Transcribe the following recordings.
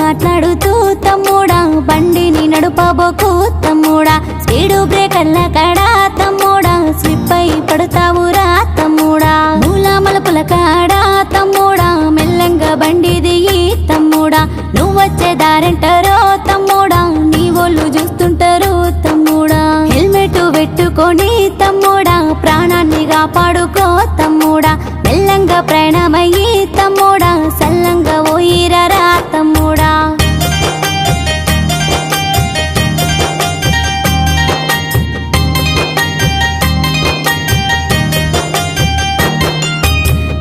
మాట్లాడుతూ తమ్ముడా బండిని నడుపబోకు తమ్ముడా స్పీడు బ్రేకర్ల కాడా తమ్ముడా స్లిప్ అయి పడతావురా తమ్ముడా మూల మలుపుల కాడా తమ్ముడా మెల్లంగా బండి దిగి తమ్ముడా నువ్వొచ్చే దారంటారో తమ్ముడా నీ ఒళ్ళు చూస్తుంటారు తమ్ముడా హెల్మెట్ పెట్టుకొని తమ్ముడా ప్రాణాన్ని కాపాడుకో తమ్ముడా మెల్లంగా ప్రయాణమయ్యి తమ్ముడా సల్లంగా పోయిరరా తమ్ముడా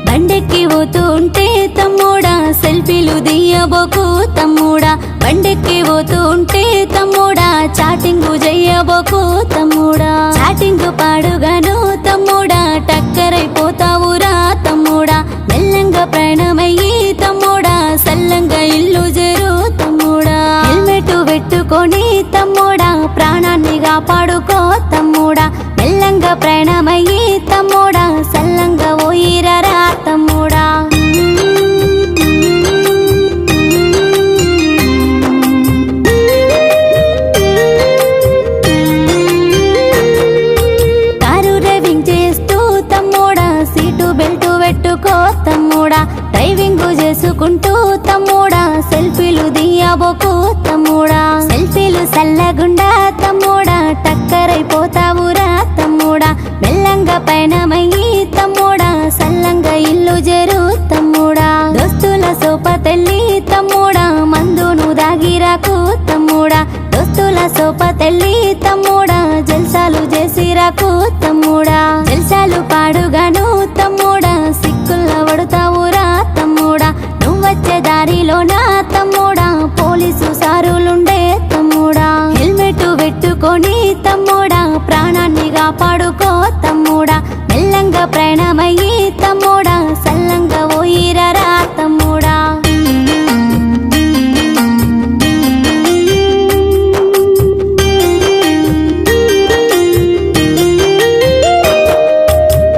బండెక్కి పోతూ ఉంటే తమ్ముడా సెల్ఫీలు దియ్యబోకు తమ్ముడా బండెక్కి పోతూ ఉంటే తమ్ముడా చాటింగు చెయ్యబోకు తమ్ముడా చాటింగు పాడుగాను తమ్ముడా టక్కరైపోతావురా తమ్ముడా మెల్లంగా ప్రయాణమయ్యి తమ్ముడా సల్లంగా ఇల్లు చేరు తమ్ముడా హెల్మెట్ పెట్టుకొని తమ్ముడా ప్రాణాన్ని కాపాడుకో తమ్ముడా మెల్లంగా ప్రయాణమయ్యి తమ్ముడా సల్లంగా పోయిరరా తమ్ముడా కారు డ్రైవింగ్ చేస్తూ తమ్ముడా సీటు బెల్ట్ పెట్టుకో తమ్ముడా డ్రైవింగ్ చేసుకుంటూ తమ్ముడా సెల్ఫీలు దియ్యబోకు తమ్ముడా సెల్ఫీలు సల్లగుండా తమ్ముడా టక్కరైపోతావురా తమ్ముడా మెల్లంగా పయనమయ్యి తమ్ముడా సల్లంగా ఇల్లు చేరు తమ్ముడా దోస్తుల సోపతెల్లి తమ్ముడా మందును దాగిరాకు తమ్ముడా దోస్తుల సోపతెల్లి తమ్ముడా జల్సాలు చేసిరాకు తమ్ముడా జల్సాలు పాడుగాను తమ్ముడా సిక్కుల్ల పడుతావురా తమ్ముడా నువ్వొచ్చే దారిలోనా తమ్ముడా పోలీసు సారులుండే తమ్ముడా హెల్మెట్ పెట్టుకొని తమ్ముడా ప్రాణాన్ని కాపాడుకో తమ్ముడా మెల్లంగా ప్రయాణమయ్యి తమ్ముడా సల్లంగా పోయిరరా తమ్ముడా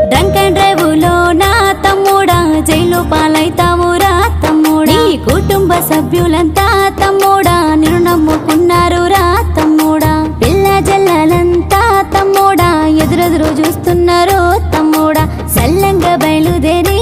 డ్రంక్ అండ్ డ్రైవ్ లో నా తమ్ముడా జైలు పాలైతావురా తమ్ముడా కుటుంబ సభ్యులంతా తమ్ముడా నిన్ను నమ్ముకున్నారురా తమ్ముడా పిల్ల జల్లలంతా తమ్ముడా ఎదురెదురు చూస్తున్నారు తమ్ముడా సల్లంగా బయలుదేరి